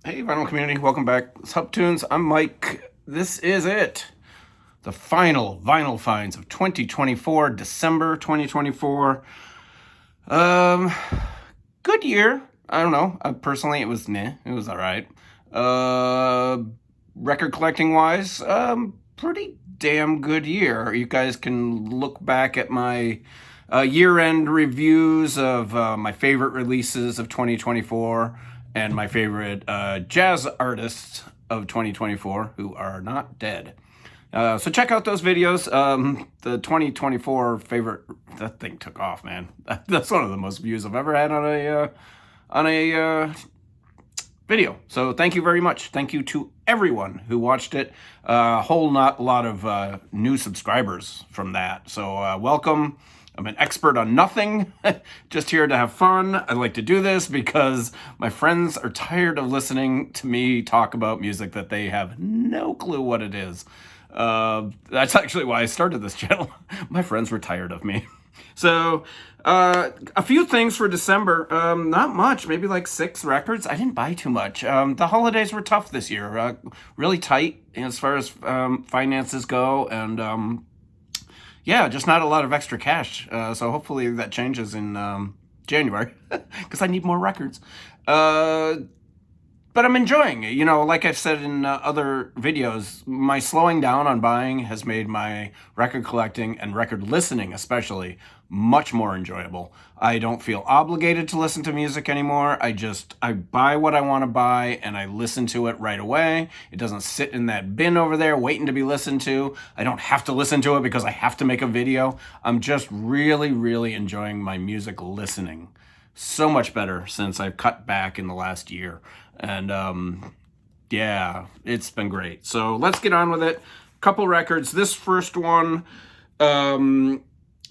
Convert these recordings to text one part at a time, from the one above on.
Hey, Vinyl community, welcome back. Subtunes, I'm Mike. This is it. The final vinyl finds of 2024, December 2024. Good year. I don't know. Personally, it was meh. It was all right. Record collecting wise, pretty damn good year. You guys can look back at my year-end reviews of my favorite releases of 2024 and my favorite jazz artists of 2024 who are not dead. So check out those videos. The 2024 favorite, that thing took off, man. That's one of the most views I've ever had on a video. So thank you very much. Thank you to everyone who watched it. A whole lot of new subscribers from that. So welcome. I'm an expert on nothing, just here to have fun. I like to do this because my friends are tired of listening to me talk about music that they have no clue what it is. That's actually why I started this channel. My friends were tired of me. So, a few things for December. Not much, maybe like 6 records. I didn't buy too much. The holidays were tough this year. Really tight as far as finances go, and yeah, just not a lot of extra cash. So hopefully that changes in January, because I need more records. But I'm enjoying it. You know, like I've said in other videos, my slowing down on buying has made my record collecting and record listening especially much more enjoyable. I don't feel obligated to listen to music anymore. I buy what I want to buy and I listen to it right away. It doesn't sit in that bin over there waiting to be listened to. I don't have to listen to it because I have to make a video. I'm just really, really enjoying my music listening. So much better since I've cut back in the last year. And yeah, it's been great. So let's get on with it. Couple records. This first one, man,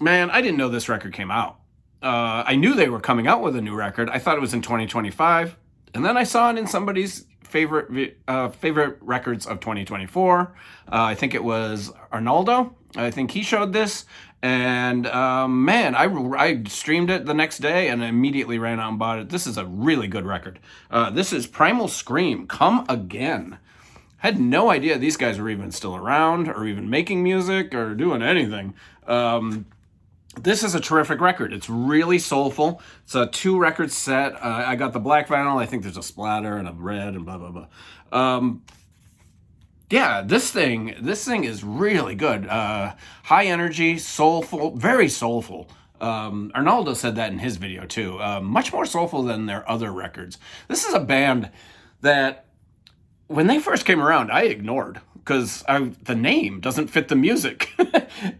I didn't know this record came out. I knew they were coming out with a new record. I thought it was in 2025. And then I saw it in somebody's favorite records of 2024. I think it was Arnaldo. I think he showed this. And man, I streamed it the next day and immediately ran out and bought it. This is a really good record. This is Primal Scream, Come Again. Had no idea these guys were even still around or even making music or doing anything. This is a terrific record. It's really soulful. It's a 2-record set. I got the black vinyl. I think there's a splatter and a red and blah, blah, blah. Yeah, this thing is really good. High energy, soulful, very soulful. Arnaldo said that in his video too. Much more soulful than their other records. This is a band that when they first came around, I ignored because the name doesn't fit the music.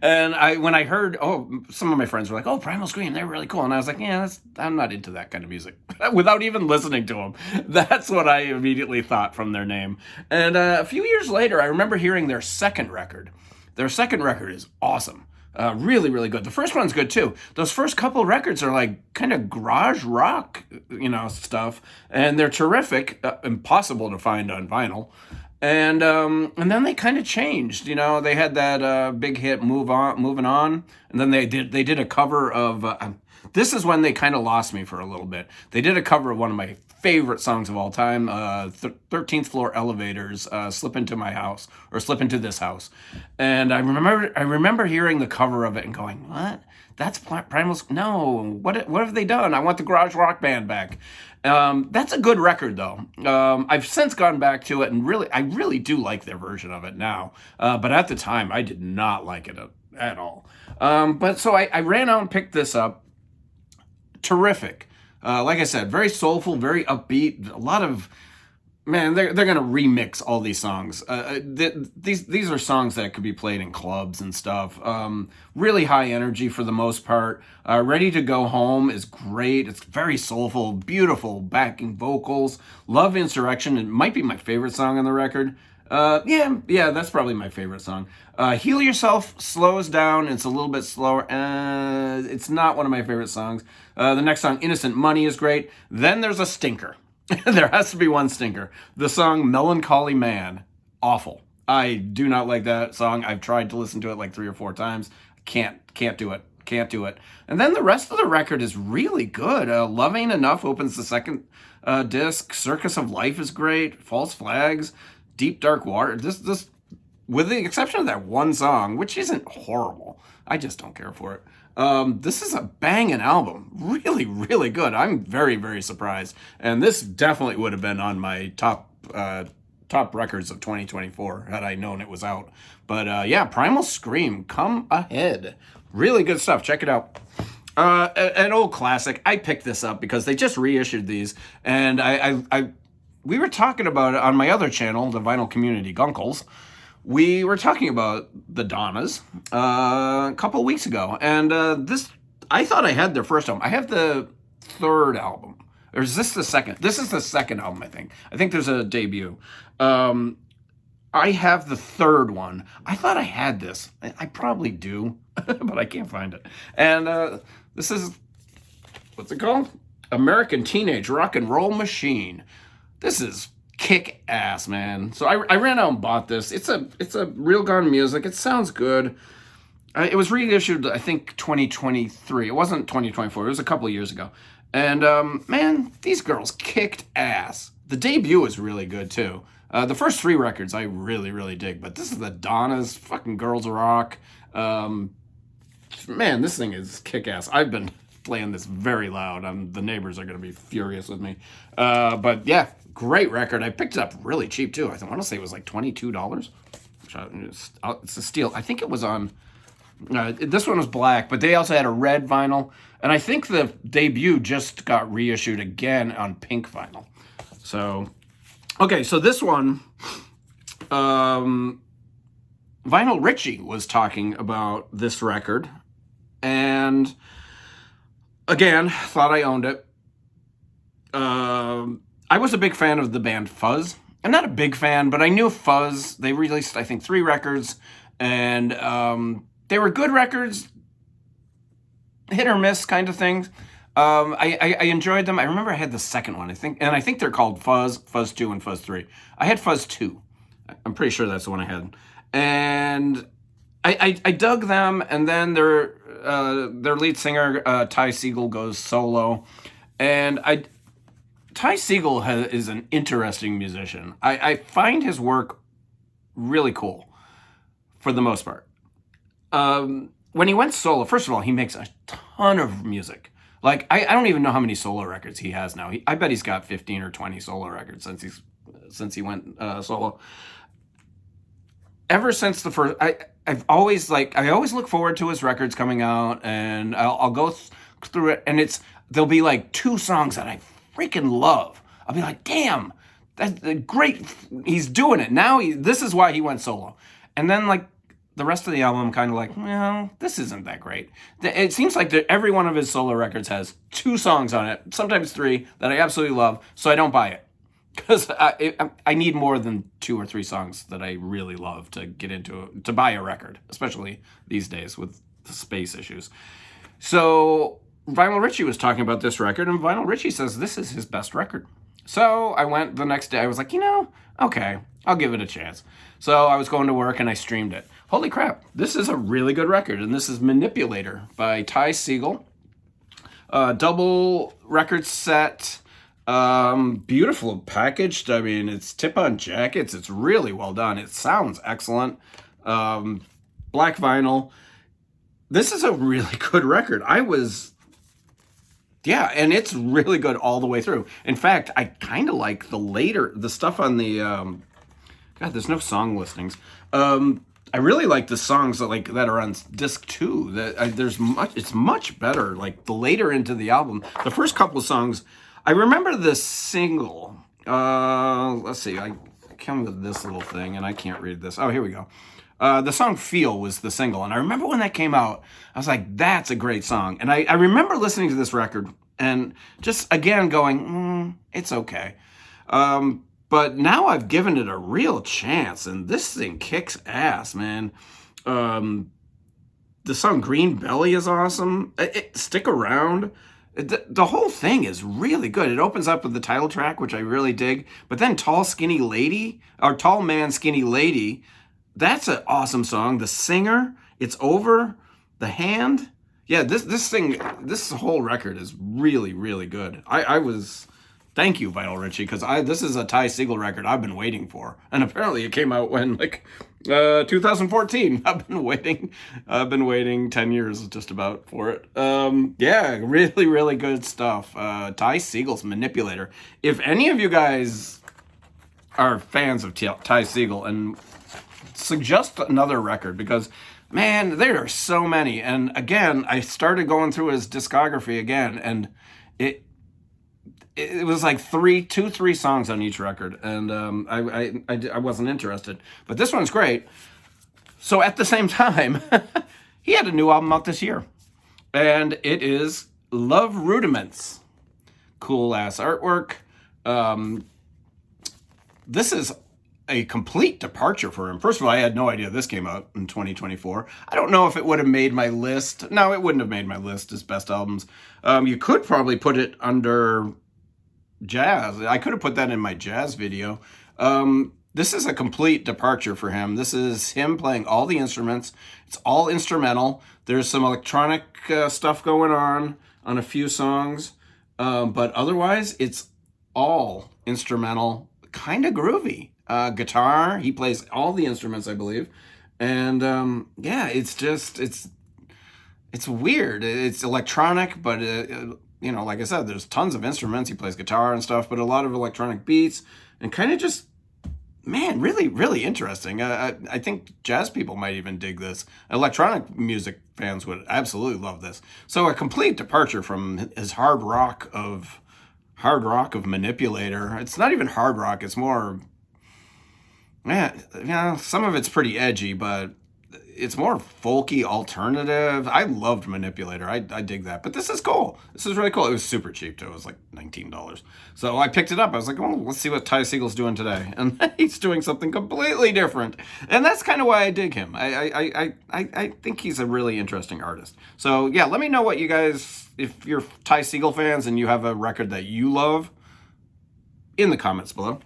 And when I heard, some of my friends were like, "Oh, Primal Scream, they're really cool," and I was like, "Yeah, I'm not into that kind of music." Without even listening to them, that's what I immediately thought from their name. And a few years later, I remember hearing their second record. Their second record is awesome. Really, really good. The first one's good too. Those first couple records are like kind of garage rock, stuff, and they're terrific. Impossible to find on vinyl. And then they kind of changed. They had that big hit, Moving On, and then they did a cover of. This is when they kind of lost me for a little bit. They did a cover of one of my favorite songs of all time, 13th Floor Elevators, Slip Into My House, or Slip Into This House. And I remember hearing the cover of it and going, what? That's Primal. No, what have they done? I want the garage rock band back. That's a good record though. I've since gone back to it and I really do like their version of it now. But at the time I did not like it at all. But so I ran out and picked this up. Terrific. Like I said, very soulful, very upbeat. A lot of, man, they're gonna remix all these songs. These are songs that could be played in clubs and stuff. Really high energy for the most part. Ready to Go Home is great. It's very soulful, beautiful backing vocals. Love Insurrection. It might be my favorite song on the record. Yeah, that's probably my favorite song. Heal Yourself slows down. It's a little bit slower. It's not one of my favorite songs. The next song, Innocent Money, is great. Then there's a stinker. There has to be one stinker. The song Melancholy Man. Awful. I do not like that song. I've tried to listen to it like 3 or 4 times. Can't do it. can't do it. And then the rest of the record is really good. Love Ain't Enough opens the second disc. Circus of Life is great. False Flags, Deep Dark Water. This, with the exception of that one song, which isn't horrible, I just don't care for it. This is a banging album. Really, really good. I'm very, very surprised. And this definitely would have been on my top records of 2024 had I known it was out. But yeah, Primal Scream, come ahead. Really good stuff. Check it out. An old classic. I picked this up because they just reissued these, and we were talking about it on my other channel, the Vinyl Community Gunkles. We were talking about the Donnas a couple of weeks ago, and this, I thought I had their first album. I have the third album. Or is this the second? This is the second album, I think. I think there's a debut. I have the third one. I thought I had this. I probably do, but I can't find it. And this is, what's it called? American Teenage Rock and Roll Machine. This is kick ass, man. So I ran out and bought this. It's a Real Gun Music. It sounds good. It was reissued, I think, 2023. It wasn't 2024. It was a couple of years ago. And man, these girls kicked ass. The debut was really good too. The first three records I really, really dig, but this is the Donnas, fucking Girls Rock. Man, this thing is kick ass. I've been playing this very loud. The neighbors are going to be furious with me. But yeah, great record. I picked it up really cheap too. I want to say it was like $22. It's a steal. I think it was on, this one was black, but they also had a red vinyl. And I think the debut just got reissued again on pink vinyl. So, okay, so this one, Vinyl Richie was talking about this record. And again, thought I owned it. I was a big fan of the band Fuzz. I'm not a big fan, but I knew Fuzz. They released, I think, 3 records. And they were good records. Hit or miss kind of things. I enjoyed them. I remember I had the second one, I think they're called Fuzz, Fuzz 2, and Fuzz 3. I had Fuzz 2. I'm pretty sure that's the one I had. And I dug them, and then their lead singer, Ty Segall, goes solo. And Ty Segall is an interesting musician. I find his work really cool, for the most part. When he went solo, first of all, he makes a ton of music. Like, I don't even know how many solo records he has now. I bet he's got 15 or 20 solo records since he went solo. Ever since the first, I always look forward to his records coming out, and I'll go through it, and there'll be like 2 songs that I freaking love. I'll be like, damn, that's great. He's doing it now. This is why he went solo. And then like, the rest of the album, I'm kind of like, well, this isn't that great. It seems like every one of his solo records has 2 songs on it, sometimes 3, that I absolutely love, so I don't buy it. Because I need more than 2 or 3 songs that I really love to get into, to buy a record, especially these days with the space issues. So Vinyl Richie was talking about this record, and Vinyl Richie says this is his best record. So I went the next day, I was like, okay, I'll give it a chance. So I was going to work and I streamed it. Holy crap, this is a really good record, and this is Manipulator by Ty Segall. Double record set, beautiful packaged. I mean, it's tip-on jackets. It's really well done. It sounds excellent. Black vinyl. This is a really good record. Yeah, and it's really good all the way through. In fact, I kind of like the stuff on the, God, there's no song listings. I really like the songs that are on disc 2. It's much better. Like the later into the album, the first couple of songs, I remember the single. Let's see, I come with this little thing and I can't read this. Oh, here we go. The song Feel was the single, and I remember when that came out, I was like, that's a great song. And I remember listening to this record and just again going, it's okay. But now I've given it a real chance, and this thing kicks ass, man. The song Green Belly is awesome. Stick Around. The whole thing is really good. It opens up with the title track, which I really dig. But then Tall Man, Skinny Lady, that's an awesome song. The Singer, It's Over, The Hand. Yeah, this whole record is really, really good. Thank you, Vital Richie, because this is a Ty Segall record I've been waiting for, and apparently it came out when 2014. I've been waiting 10 years just about for it. Yeah, really, really good stuff. Ty Segall's Manipulator. If any of you guys are fans of Ty Segall, and suggest another record, because man, there are so many. And again, I started going through his discography again, and it was like three songs on each record, and I wasn't interested. But this one's great. So at the same time, he had a new album out this year, and it is Love Rudiments. Cool ass artwork. This is a complete departure for him. First of all, I had no idea this came out in 2024. I don't know if it would have made my list. No, it wouldn't have made my list as best albums. You could probably put it under jazz. I could have put that in my jazz video. This is a complete departure for him. This is him playing all the instruments. It's all instrumental. There's some electronic stuff going on a few songs, but otherwise it's all instrumental, kind of groovy. Guitar, he plays all the instruments, I believe, and yeah, it's weird. It's electronic, but like I said, there's tons of instruments. He plays guitar and stuff, but a lot of electronic beats, and kind of just, man, really, really interesting. I think jazz people might even dig this. Electronic music fans would absolutely love this. So a complete departure from his hard rock of Manipulator. It's not even hard rock. It's more, man, some of it's pretty edgy, but it's more folky alternative. I loved Manipulator. I dig that. But this is cool. This is really cool. It was super cheap too. It was like $19. So I picked it up. I was like, oh, let's see what Ty Segall's doing today. And he's doing something completely different. And that's kind of why I dig him. I think he's a really interesting artist. So yeah, let me know what you guys, if you're Ty Segall fans and you have a record that you love, in the comments below.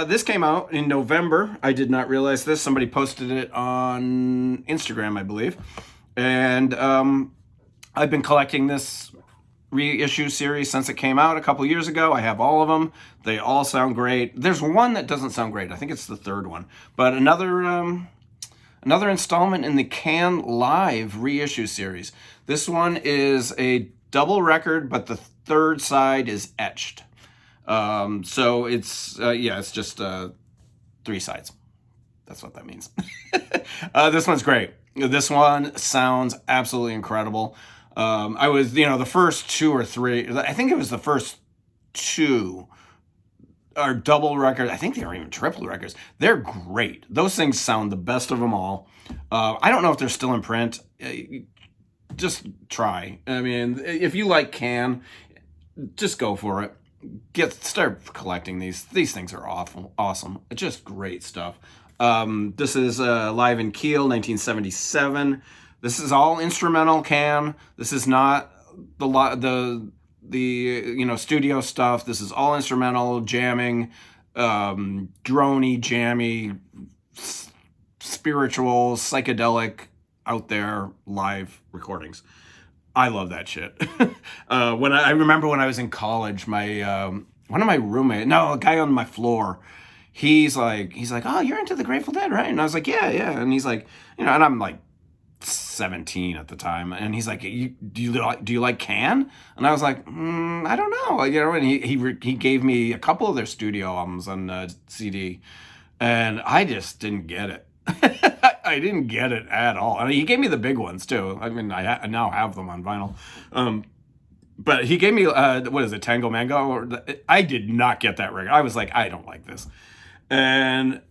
This came out in November. I did not realize this. Somebody posted it on Instagram, I believe. And I've been collecting this reissue series since it came out a couple years ago. I have all of them. They all sound great. There's one that doesn't sound great. I think it's the third one. But another installment in the Can Live reissue series. This one is a double record, but the third side is etched. So it's just 3 sides. That's what that means. This one's great. This one sounds absolutely incredible. I was, the first 2 or 3, I think it was the first 2 are double records. I think they were even triple records. They're great. Those things sound the best of them all. I don't know if they're still in print. Just try. I mean, if you like Can, just go for it. Start collecting these. These things are awesome. It's just great stuff. This is Live in Kiel, 1977. This is all instrumental Can. This is not the studio stuff. This is all instrumental, jamming, droney, jammy, spiritual, psychedelic, out there live recordings. I love that shit. I remember when I was in college, my one of my roommates, a guy on my floor, he's like, oh, you're into the Grateful Dead, right? And I was like, yeah. And he's like, and I'm like 17 at the time, and he's like, do you like Can? And I was like, I don't know, And he gave me a couple of their studio albums on CD, and I just didn't get it. I didn't get it at all. I mean, he gave me the big ones too. I mean, I now have them on vinyl. But he gave me, what is it, Tango Mango? I did not get that record. I was like, I don't like this. And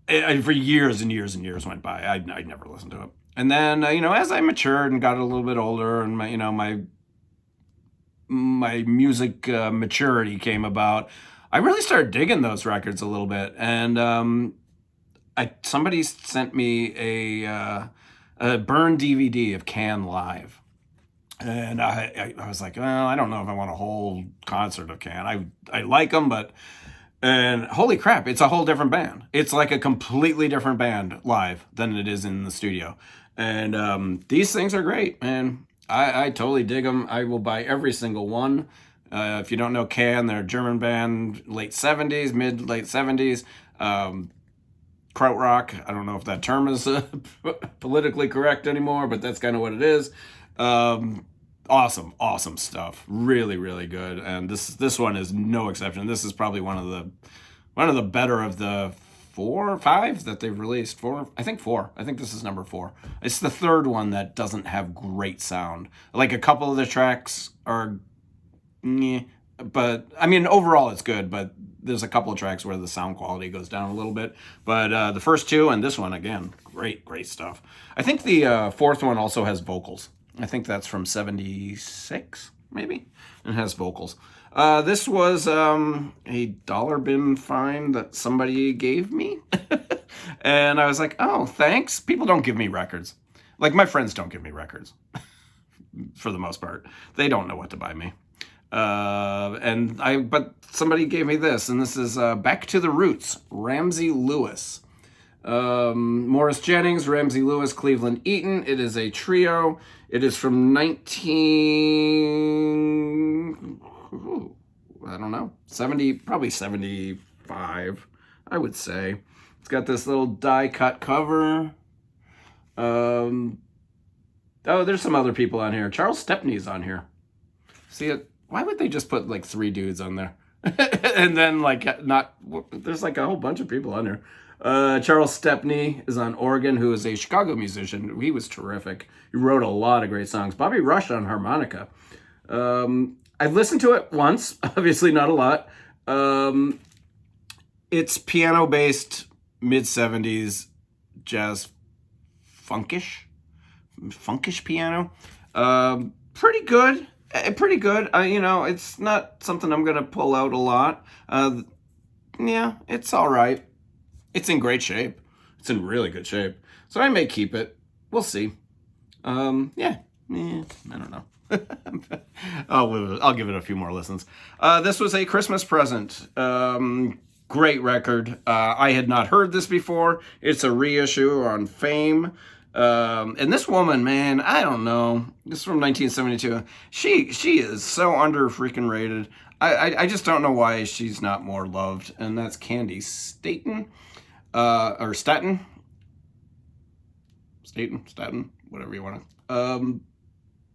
for years and years and years went by. I never listened to it. And then, as I matured and got a little bit older, and my music maturity came about, I really started digging those records a little bit. And somebody sent me a burned DVD of Can Live, and I was like, well, I don't know if I want a whole concert of Can. I like them, and holy crap, it's a whole different band. It's like a completely different band live than it is in the studio. And these things are great, man. I totally dig them. I will buy every single one. If you don't know Can, they're a German band, late 70s, mid late 70s. Krautrock. I don't know if that term is politically correct anymore, but that's kind of what it is. Awesome stuff. Really, really good. And this one is no exception. This is probably one of the better of the 4 or 5 that they've released. 4, I think 4. I think this is number 4. It's the third one that doesn't have great sound. Like a couple of the tracks are, but I mean overall it's good. But there's a couple of tracks where the sound quality goes down a little bit. But the first 2 and this one again, great stuff. I think the fourth one also has vocals. I think that's from 76, maybe. It has vocals. This was a dollar bin find that somebody gave me. And I was like, oh, thanks. People don't give me records. Like, my friends don't give me records. For the most part. They don't know what to buy me. But somebody gave me this, and this is Back to the Roots, Ramsey Lewis. Morris Jennings, Ramsey Lewis, Cleveland Eaton. It is a trio. It is from 70, probably 75, I would say. It's got this little die cut cover. Oh, there's some other people on here. Charles Stepney's on here. See it? Why would they just put like 3 dudes on there? And then there's like a whole bunch of people on there. Charles Stepney is on organ, who is a Chicago musician. He was terrific. He wrote a lot of great songs. Bobby Rush on harmonica. I've listened to it once, obviously not a lot. It's piano-based, mid-70s jazz funkish piano. Pretty good. It's not something I'm going to pull out a lot. Yeah, it's all right. It's in great shape. It's in really good shape. So I may keep it. We'll see. I don't know. I'll give it a few more listens. This was a Christmas present. Great record. I had not heard this before. It's a reissue on Fame. And this woman, man, I don't know. This is from 1972. She is so under freaking rated. I just don't know why she's not more loved. And that's Candi Staton. Or Staton, whatever you want to.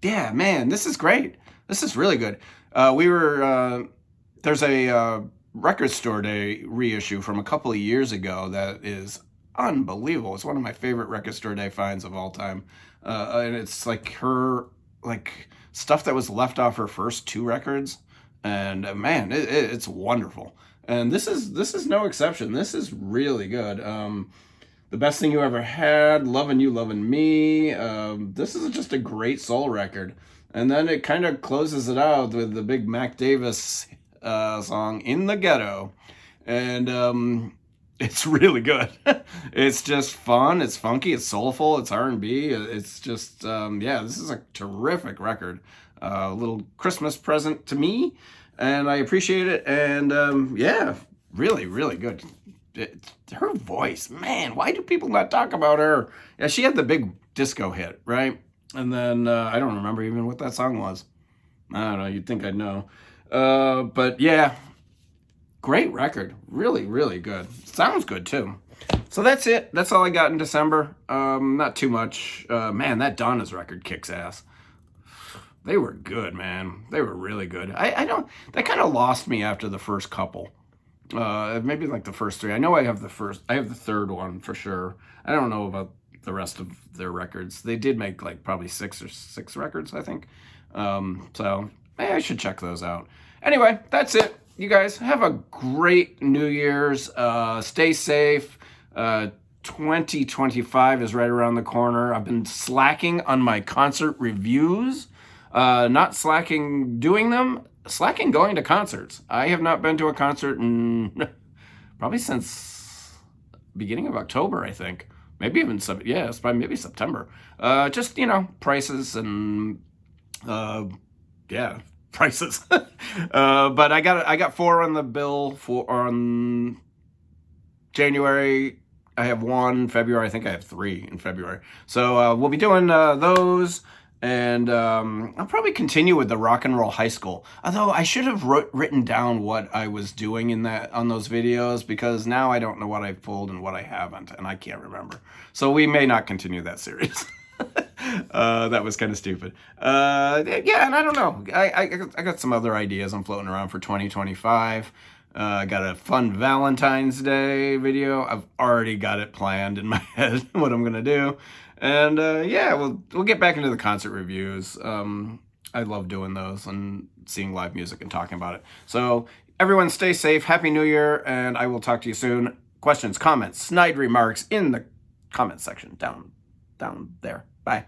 Yeah, man, this is great. This is really good. There's a record store day reissue from a couple of years ago that is unbelievable. It's one of my favorite record store day finds of all time. And it's like her, stuff that was left off her first 2 records. And man, it's wonderful. And this is no exception. This is really good. The Best Thing You Ever Had, Lovin' You, Lovin' Me. This is just a great soul record. And then it kind of closes it out with the big Mac Davis song, In the Ghetto. And it's really good. It's just fun. It's funky. It's soulful. It's R&B. It's just, this is a terrific record. A little Christmas present to me. And I appreciate it. And really, really good. Her voice, man, why do people not talk about her? Yeah, she had the big disco hit, right? And then I don't remember even what that song was. I don't know. You'd think I'd know. But yeah, great record. Really, really good. Sounds good too. So that's it. That's all I got in December. Not too much. Man, that Donnas record kicks ass. They were good, man. They were really good. They kind of lost me after the first couple. Maybe like the first 3. I know I have the third one for sure. I don't know about the rest of their records. They did make like probably 6 records, I think. So I should check those out. Anyway, that's it. You guys have a great New Year's. Stay safe. 2025 is right around the corner. I've been slacking on my concert reviews. Not slacking doing them, slacking going to concerts. I have not been to a concert in probably since beginning of October, I think. Maybe even maybe September. Just, prices and prices. But I got 4 on the bill on January I have one in February. I think I have 3 in February. So we'll be doing those. And I'll probably continue with the Rock and Roll High School. Although I should have written down what I was doing on those videos, because now I don't know what I've pulled and what I haven't, and I can't remember. So we may not continue that series. That was kind of stupid. Yeah, and I don't know. I got some other ideas I'm floating around for 2025. Got a fun Valentine's Day video. I've already got it planned in my head what I'm gonna do, and yeah, we'll get back into the concert reviews. I love doing those and seeing live music and talking about it. So everyone, stay safe. Happy New Year, and I will talk to you soon. Questions, comments, snide remarks in the comment section down there. Bye.